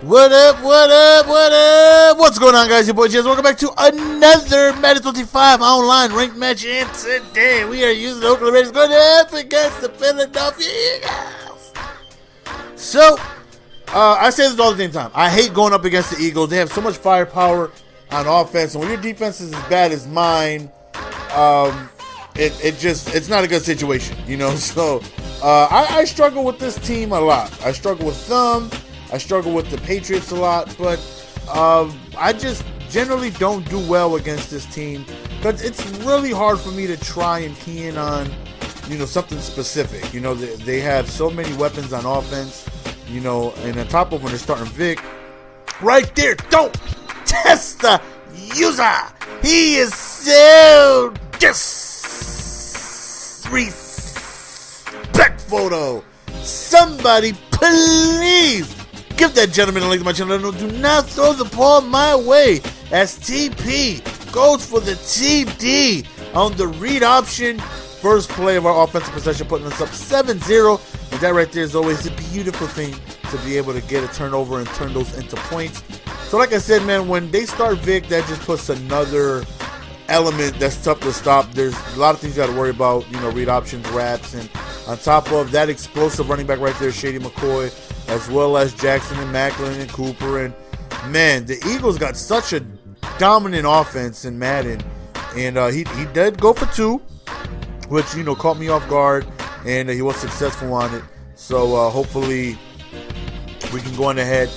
What up, what up, what up? What's going on, guys? Your boy Jez. Welcome back to another Madden 25 online ranked match. And today we are using the Oakland Raiders going up against the Philadelphia Eagles. So, I say this all the damn time. I hate going up against the Eagles. They have so much firepower on offense. And when your defense is as bad as mine, it's not a good situation, you know? So, I struggle with this team a lot. I struggle with them. I struggle with the Patriots a lot, but I just generally don't do well against this team because it's really hard for me to try and key in on, you know, something specific. You know, they have so many weapons on offense, you know, and on top of when they're starting Vic, right there, don't test the user. He is so disrespectful, though. Somebody please give that gentleman a link to my channel. No, do not throw the ball my way as TP goes for the TD on the read option. First play of our offensive possession, putting us up 7-0. And that right there is always a beautiful thing to be able to get a turnover and turn those into points. So like I said, man, when they start Vic, that just puts another element that's tough to stop. There's a lot of things you got to worry about, you know, read options, wraps, and on top of that explosive running back right there, Shady McCoy, as well as Jackson and Macklin and Cooper. And man, the Eagles got such a dominant offense in Madden, and he did go for 2, which, you know, caught me off guard, and he was successful on it. So hopefully we can go on ahead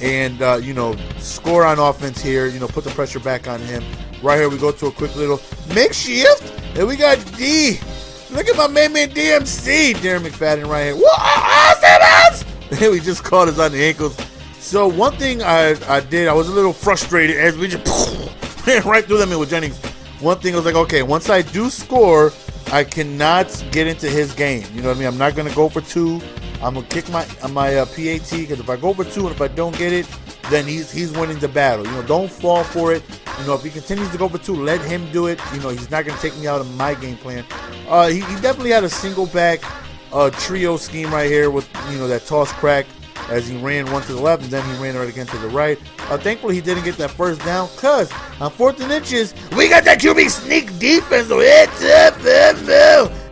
and you know, score on offense here, you know, put the pressure back on him. Right here we go to a quick little makeshift, and we got D. Look at my man DMC, Darren McFadden right here. What? We just caught us on the ankles. So one thing I did, I was a little frustrated as we just ran right through them with Jennings. One thing I was like, okay, once I do score, I cannot get into his game. You know what I mean? I'm not going to go for 2. I'm going to kick my PAT, because if I go for 2 and if I don't get it, then he's winning the battle. You know, don't fall for it. You know, if he continues to go for 2, let him do it. You know, he's not going to take me out of my game plan. He definitely had a single back trio scheme right here with, you know, that toss crack as he ran one to the left and then he ran right again to the right. Thankfully, he didn't get that first down because on 4th and inches, we got that QB sneak defense. So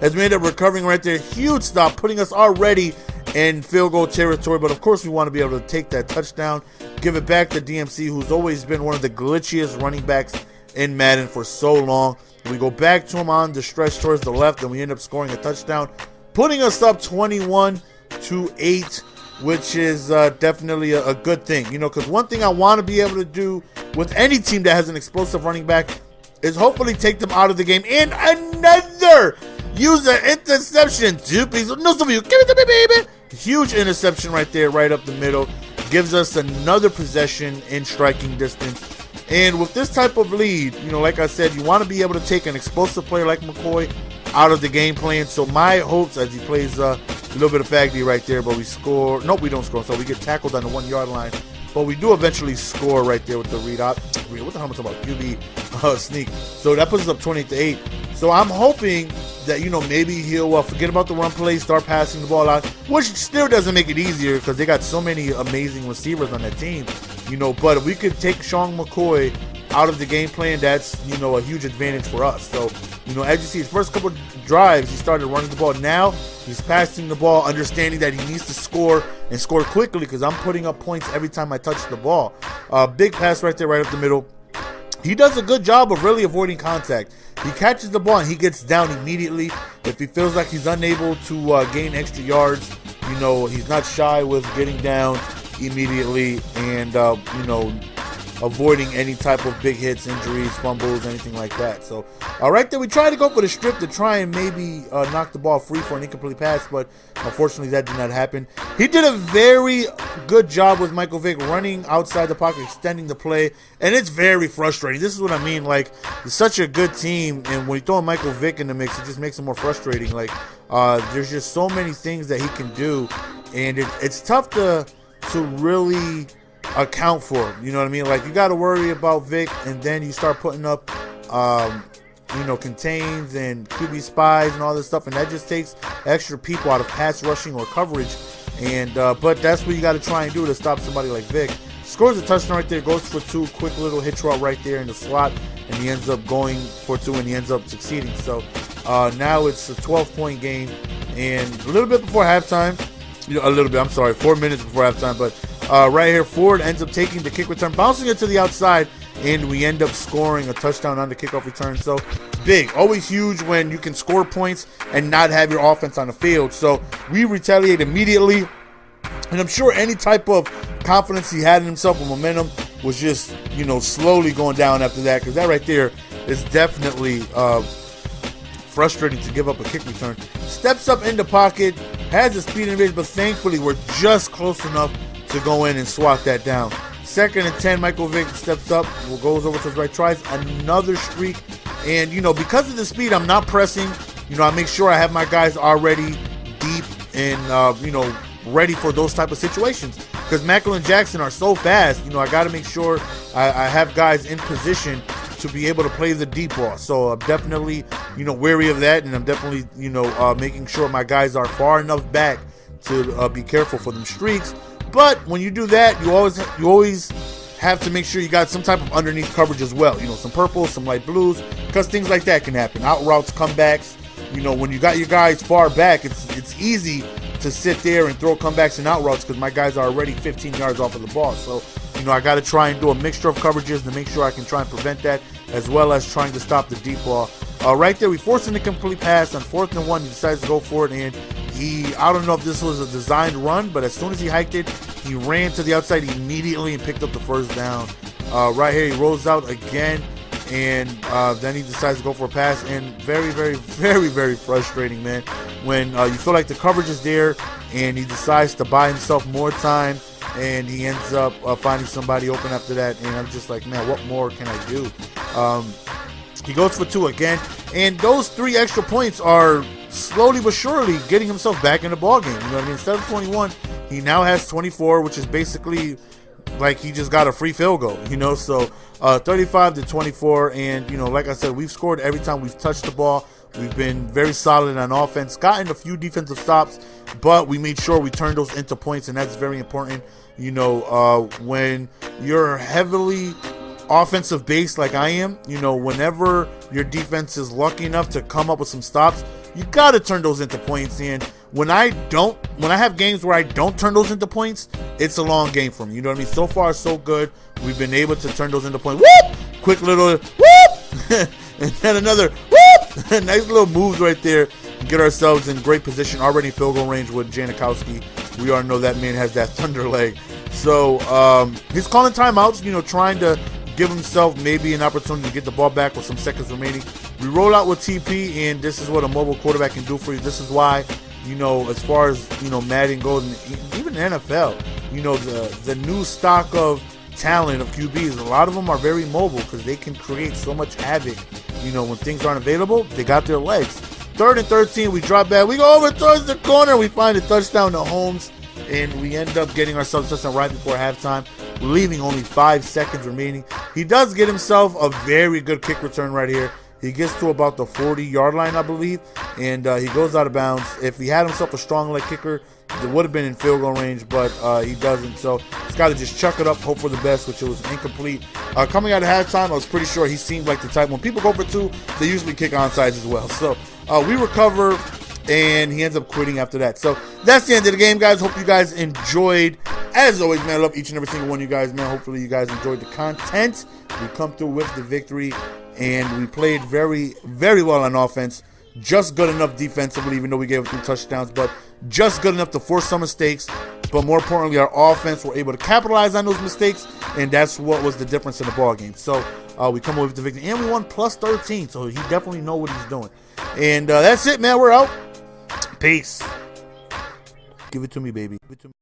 as we end up recovering right there. Huge stop, putting us already in field goal territory. But of course, we want to be able to take that touchdown, give it back to DMC, who's always been one of the glitchiest running backs in Madden for so long. We go back to him on the stretch towards the left, and we end up scoring a touchdown, putting us up 21-8, which is definitely a good thing. You know, because one thing I want to be able to do with any team that has an explosive running back is hopefully take them out of the game. And another user interception. 2 pieces. No, some of you. Give it to me, baby. Huge interception right there, right up the middle. Gives us another possession in striking distance. And with this type of lead, you know, like I said, you want to be able to take an explosive player like McCoy out of the game plan. So my hopes, as he plays a little bit of faggy right there, but we score. Nope, we don't score. So we get tackled on the 1-yard line. But we do eventually score right there with the read op. What the hell am I talking about? QB sneak. So that puts us up 28-8. So I'm hoping that, you know, maybe he'll forget about the run play, start passing the ball out, which still doesn't make it easier because they got so many amazing receivers on that team, you know. But if we could take Sean McCoy out of the game plan, that's, you know, a huge advantage for us. So, you know, as you see, his first couple of drives, he started running the ball. Now he's passing the ball, understanding that he needs to score and score quickly because I'm putting up points every time I touch the ball. Big pass right there, right up the middle. He does a good job of really avoiding contact. He catches the ball and he gets down immediately. If he feels like he's unable to gain extra yards, you know, he's not shy with getting down immediately and, you know, avoiding any type of big hits, injuries, fumbles, anything like that. So, right there, we tried to go for the strip to try and maybe knock the ball free for an incomplete pass, but unfortunately that did not happen. He did a very good job with Michael Vick running outside the pocket, extending the play, and it's very frustrating. This is what I mean. Like, it's such a good team, and when you throw Michael Vick in the mix, it just makes it more frustrating. Like, there's just so many things that he can do, and it's tough to really account for him. You know what I mean? Like, you got to worry about Vic, and then you start putting up you know, contains and QB spies and all this stuff, and that just takes extra people out of pass rushing or coverage And but that's what you got to try and do to stop somebody like Vic. Scores a touchdown right there, goes for 2, quick little hitch route right there in the slot, and he ends up going for 2, and he ends up succeeding. So now it's a 12-point game, and a little bit before halftime, a little bit, I'm sorry, 4 minutes before halftime, but right here, Ford ends up taking the kick return, bouncing it to the outside, and we end up scoring a touchdown on the kickoff return. So big, always huge when you can score points and not have your offense on the field. So we retaliate immediately, and I'm sure any type of confidence he had in himself and momentum was just, slowly going down after that, because that right there is definitely frustrating to give up a kick return. Steps up in the pocket, has the speed and range, but thankfully we're just close enough to go in and swat that down. 2nd and 10, Michael Vick steps up, goes over to his right, tries another streak, and because of the speed, I'm not pressing. I make sure I have my guys already deep and ready for those type of situations, because Macklin and Jackson are so fast. I got to make sure I have guys in position to be able to play the deep ball. So I'm definitely wary of that, and I'm definitely making sure my guys are far enough back to be careful for them streaks. But when you do that, you always have to make sure you got some type of underneath coverage as well. Some purples, some light blues, because things like that can happen. Out routes, comebacks. When you got your guys far back, it's easy to sit there and throw comebacks and out routes, because my guys are already 15 yards off of the ball. So I got to try and do a mixture of coverages to make sure I can try and prevent that, as well as trying to stop the deep ball. Right there, we forced an incomplete pass on 4th and 1. He decides to go for it, and I don't know if this was a designed run, but as soon as he hiked it, he ran to the outside immediately and picked up the first down. Right here, he rolls out again, and then he decides to go for a pass, and very, very, very, very frustrating, man, when you feel like the coverage is there, and he decides to buy himself more time, and he ends up finding somebody open after that, and I'm just like, man, what more can I do? He goes for 2 again, and those 3 extra points are slowly but surely getting himself back in the ball game. Instead of 21, he now has 24, which is basically like he just got a free field goal. So 35 to 24, and like I said, we've scored every time we've touched the ball. We've been very solid on offense, gotten a few defensive stops, but we made sure we turned those into points, and that's very important. When you're heavily offensive based like I am, whenever your defense is lucky enough to come up with some stops, you got to turn those into points. And when I have games where I don't turn those into points, it's a long game for me. So far, so good. We've been able to turn those into points. Whoop! Quick little whoop! And then another whoop! Nice little moves right there. Get ourselves in great position, already in field goal range with Janikowski. We already know that man has that thunder leg. So he's calling timeouts, trying to give himself maybe an opportunity to get the ball back with some seconds remaining. We roll out with TP, and this is what a mobile quarterback can do for you. This is why, as far as, Madden goes, and even the NFL, the new stock of talent of QBs, a lot of them are very mobile because they can create so much havoc. When things aren't available, they got their legs. 3rd and 13, we drop back. We go over towards the corner. We find a touchdown to Holmes, and we end up getting ourselves a touchdown right before halftime, leaving only 5 seconds remaining. He does get himself a very good kick return right here. He gets to about the 40-yard line, I believe, and he goes out of bounds. If he had himself a strong leg kicker, it would have been in field goal range, but he doesn't. So he's got to just chuck it up, hope for the best, which it was incomplete. Coming out of halftime, I was pretty sure he seemed like the type, when people go for 2, they usually kick onsides as well. So we recover, and he ends up quitting after that. So that's the end of the game, guys. Hope you guys enjoyed. As always, man, I love each and every single one of you guys, man. Hopefully you guys enjoyed the content. We come through with the victory, and we played very, very well on offense. Just good enough defensively, even though we gave up 3 touchdowns, but just good enough to force some mistakes. But more importantly, our offense were able to capitalize on those mistakes, and that's what was the difference in the ball game. So we come away with the victory, and we won plus 13, so he definitely know what he's doing. And that's it, man. We're out. Peace. Give it to me, baby. Give it to me.